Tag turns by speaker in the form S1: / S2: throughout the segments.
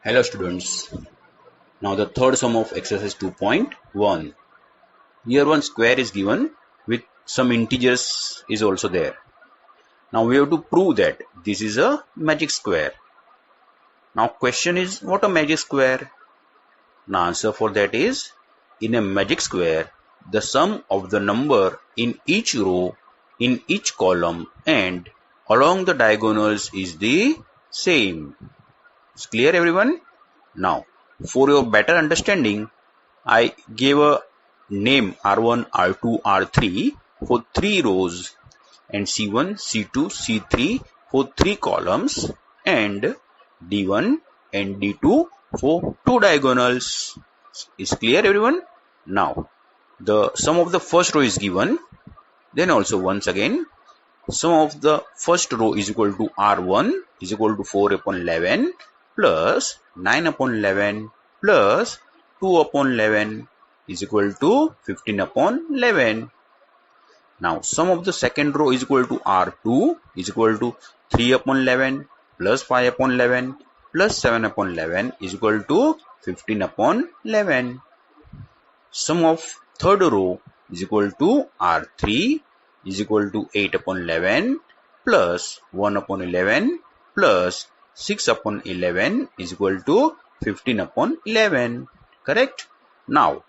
S1: Hello students, now the third sum of exercise 2.1. Here one square is given with some integers is also there. Now we have to prove that this is a magic square. Now question is, what a magic square? The answer for that is, in a magic square, the sum of the number in each row, in each column and along the diagonals is the same. It's clear everyone? Now, for your better understanding, I gave a name R1, R2, R3 for 3 rows and C1, C2, C3 for 3 columns and D1 and D2 for 2 diagonals. Is clear everyone? Now, the sum of the first row is given. Then also once again, sum of the first row is equal to R1 is equal to 4 upon 11 plus 9 upon 11 plus 2 upon 11 is equal to 15 upon 11. Now sum of the second row is equal to R2 is equal to 3 upon 11 plus 5 upon 11 plus 7 upon 11 is equal to 15 upon 11. Sum of third row is equal to R3 is equal to 8 upon 11 plus 1 upon 11 plus 6 upon 11 is equal to 15 upon 11. Correct? Now,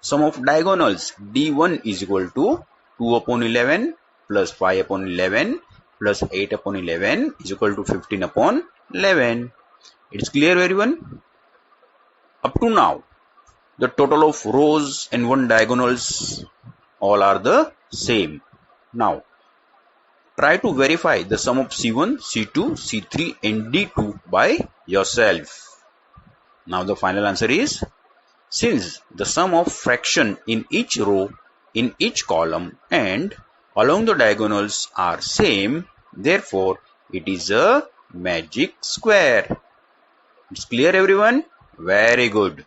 S1: sum of diagonals D1 is equal to 2 upon 11 plus 5 upon 11 plus 8 upon 11 is equal to 15 upon 11. It's clear everyone? Up to now, the total of rows and 1 diagonals all are the same. Now, try to verify the sum of C1, C2, C3 and D2 by yourself. Now the final answer is, since the sum of fraction in each row, in each column and along the diagonals are same, therefore it is a magic square. It's clear everyone? Very good.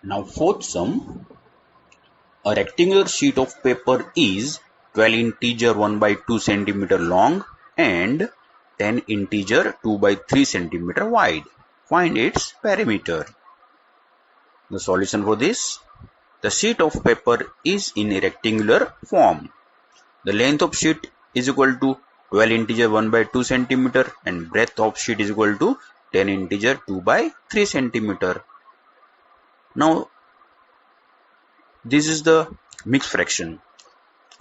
S1: Now fourth sum, a rectangular sheet of paper is 12 integer 1 by 2 cm long and 10 integer 2 by 3 cm wide. Find its perimeter. The solution for this, the sheet of paper is in a rectangular form. The length of sheet is equal to 12 integer 1 by 2 cm and breadth of sheet is equal to 10 integer 2 by 3 cm. Now, this is the mixed fraction.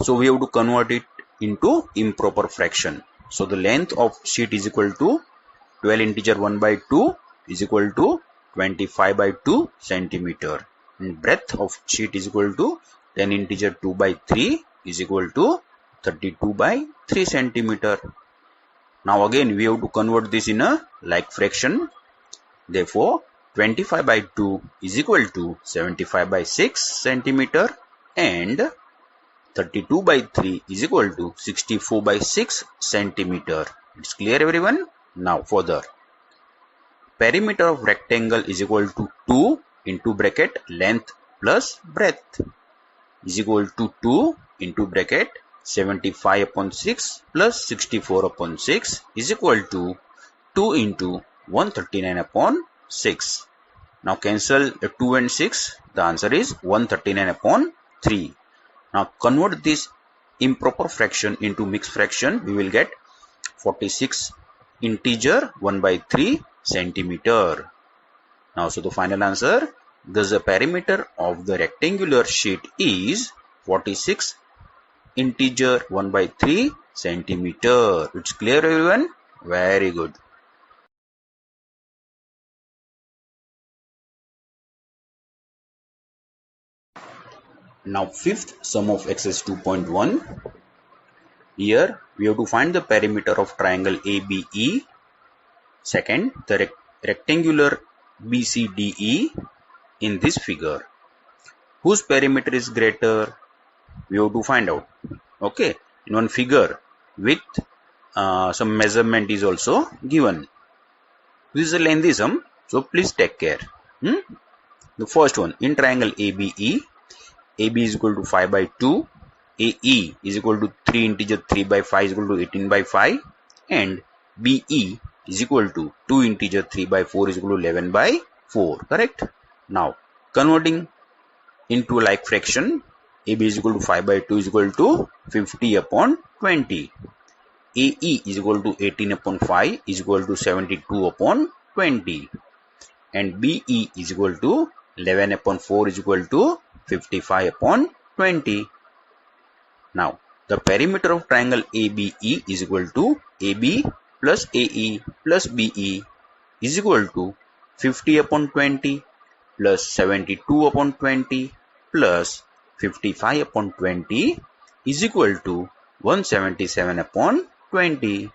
S1: So, we have to convert it into improper fraction. So, the length of sheet is equal to 12 integer 1 by 2 is equal to 25 by 2 centimeter. And breadth of sheet is equal to 10 integer 2 by 3 is equal to 32 by 3 centimeter. Now, again, we have to convert this in a like fraction. Therefore, 25 by 2 is equal to 75 by 6 centimeter and 32 by 3 is equal to 64 by 6 centimeter. It's clear everyone? Now further. Perimeter of rectangle is equal to 2 into bracket length plus breadth is equal to 2 into bracket 75 upon 6 plus 64 upon 6 is equal to 2 into 139 upon 6. Now cancel 2 and 6. The answer is 139 upon 3. Now convert this improper fraction into mixed fraction. We will get 46 integer 1 by 3 centimeter. Now so the final answer, thus the perimeter of the rectangular sheet is 46 integer 1 by 3 centimeter. It's clear everyone? Very good. Now fifth sum of exercise 2.1. Here we have to find the perimeter of triangle ABE. Second, the rectangular BCDE in this figure. Whose perimeter is greater? We have to find out. Okay, in one figure with some measurement is also given. This is a lengthy sum, so please take care. The first one, in triangle ABE, AB is equal to 5 by 2, AE is equal to 3 integer 3 by 5 is equal to 18 by 5 and BE is equal to 2 integer 3 by 4 is equal to 11 by 4, correct? Now converting into like fraction, AB is equal to 5 by 2 is equal to 50 upon 20. AE is equal to 18 upon 5 is equal to 72 upon 20 and BE is equal to 11 upon 4 is equal to 55 upon 20. Now the perimeter of triangle ABE is equal to AB plus AE plus BE is equal to 50 upon 20 plus 72 upon 20 plus 55 upon 20 is equal to 177 upon 20.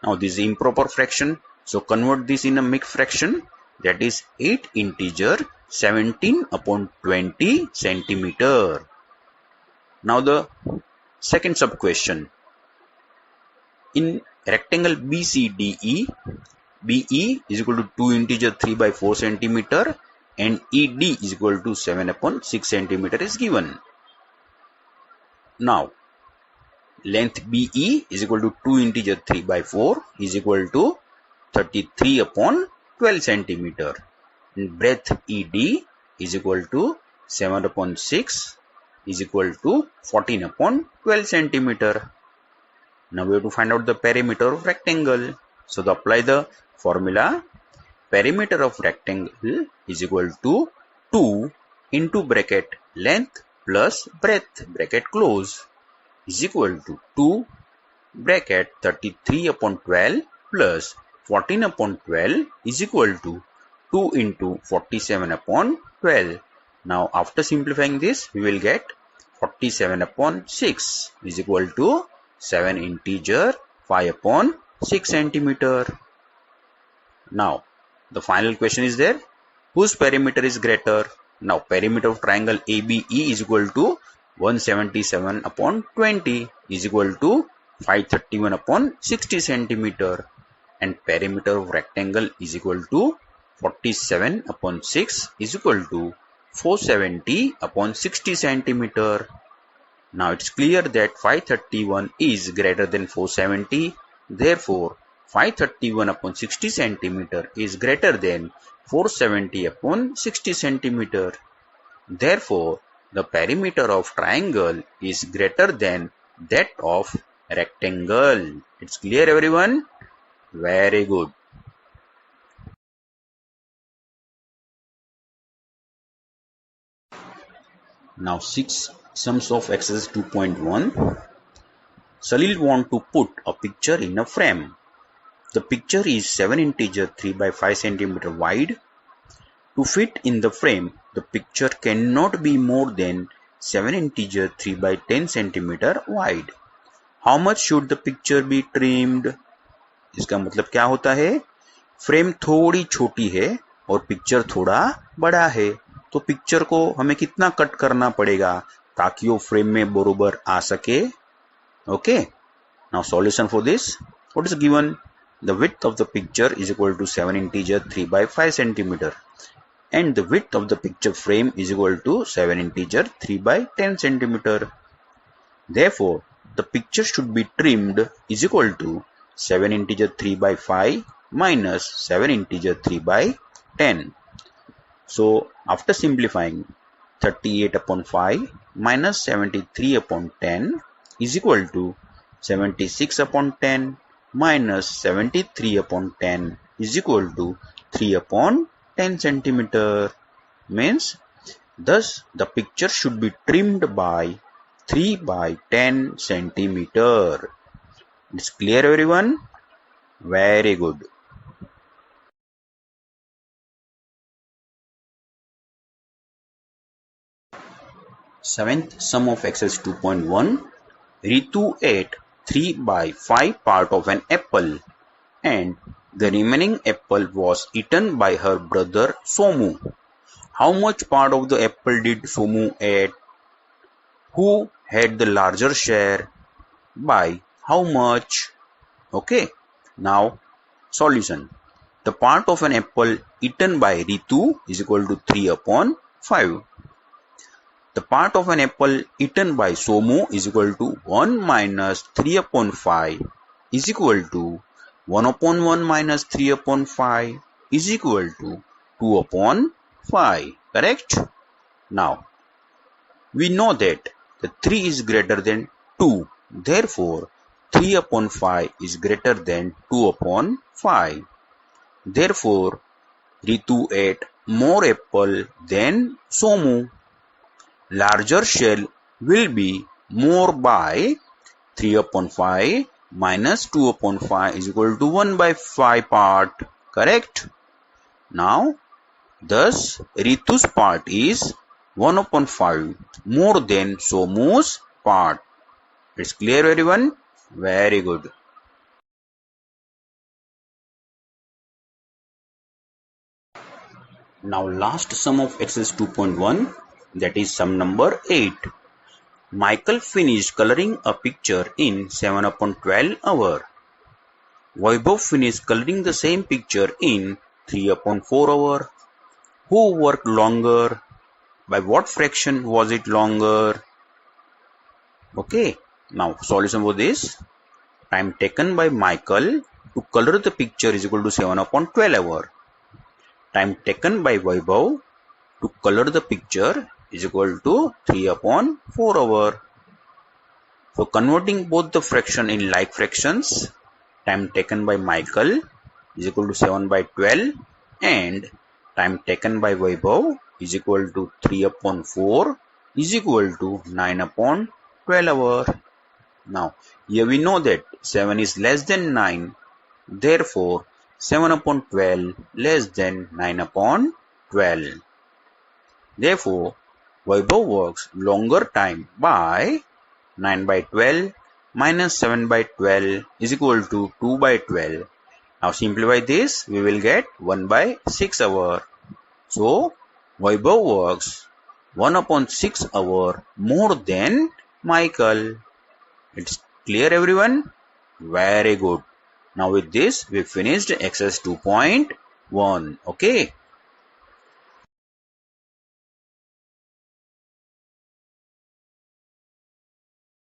S1: Now this is improper fraction, so convert this in a mixed fraction, that is 8 integer 17 upon 20 centimeter. Now the second sub question. In rectangle BCDE, BE is equal to 2 integer 3 by 4 centimeter and ED is equal to 7 upon 6 centimeter is given. Now length BE is equal to 2 integer 3 by 4 is equal to 33 upon 12 centimeter and breadth ED is equal to 7 upon 6 is equal to 14 upon 12 centimeter. Now we have to find out the perimeter of rectangle. So to apply the formula, perimeter of rectangle is equal to 2 into bracket length plus breadth bracket close is equal to 2 bracket 33 upon 12 plus 14 upon 12 is equal to 2 into 47 upon 12. Now after simplifying this, we will get 47 upon 6 is equal to 7 integer 5 upon 6 centimeter. Now the final question is there, whose perimeter is greater? Now perimeter of triangle ABE is equal to 177 upon 20 is equal to 531 upon 60 centimeter and perimeter of rectangle is equal to 47 upon 6 is equal to 470 upon 60 centimeter. Now it's clear that 531 is greater than 470. Therefore 531 upon 60 centimeter is greater than 470 upon 60 centimeter. Therefore the perimeter of triangle is greater than that of rectangle. It's clear, everyone? Very good. Now 6 sums of exercise 2.1. Salil want to put a picture in a frame. The picture is 7 integer 3 by 5 centimeter wide. To fit in the frame, the picture cannot be more than 7 integer 3 by 10 centimeter wide. How much should the picture be trimmed? इसका मतलब क्या होता है, frame थोड़ी छोटी है और picture थोड़ा बड़ा है, तो पिक्चर को हमें कितना कट करना पड़ेगा ताकि वो फ्रेम में बरोबर आ सके. Okay, now solution for this, what is given? The width of the picture is equal to 7 integer 3 by 5 centimeter and the width of the picture frame is equal to 7 integer 3 by 10 centimeter. Therefore, the picture should be trimmed is equal to 7 integer 3 by 5 minus 7 integer 3 by 10. So, after simplifying, 38 upon 5 minus 73 upon 10 is equal to 76 upon 10 minus 73 upon 10 is equal to 3 upon 10 centimeter. Means, thus the picture should be trimmed by 3 by 10 centimeter. It's clear, everyone? Very good. Seventh sum of exercise 2.1. Ritu ate 3 by 5 part of an apple and the remaining apple was eaten by her brother Somu. How much part of the apple did Somu eat? Who had the larger share? By how much? Okay, now solution. The part of an apple eaten by Ritu is equal to 3 upon 5. the part of an apple eaten by Somu is equal to 1 minus 3 upon 5 is equal to 1 upon 1 minus 3 upon 5 is equal to 2 upon 5. Correct? Now, we know that the 3 is greater than 2. Therefore, 3 upon 5 is greater than 2 upon 5. Therefore, Ritu ate more apple than Somu. Larger shell will be more by 3 upon 5 minus 2 upon 5 is equal to 1 by 5 part. Correct? Now, thus Ritu's part is 1 upon 5 more than Somu's part. It's clear, everyone? Very good. Now last sum of exercise 2.1, that is sum number 8. Michael finished coloring a picture in 7 upon 12 hours. Vaibhav finished coloring the same picture in 3 upon 4 hours. Who worked longer? By what fraction was it longer? Okay, now solution for this. Time taken by Michael to color the picture is equal to 7 upon 12 hours. Time taken by Vaibhav to color the picture is equal to 3 upon 4 hours. So converting both the fraction in like fractions, time taken by Michael is equal to 7 by 12 and time taken by Vaibhav is equal to 3 upon 4 is equal to 9 upon 12 hours. Now, here we know that 7 is less than 9. Therefore, 7 upon 12 less than 9 upon 12. Therefore, Vaibhav works longer time by 9 by 12 minus 7 by 12 is equal to 2 by 12. Now simplify this, we will get 1 by 6 hours. So, Vaibhav works 1 upon 6 hours more than Michael. It's clear, everyone? Very good. Now with this, we finished exercise 2.1. Okay.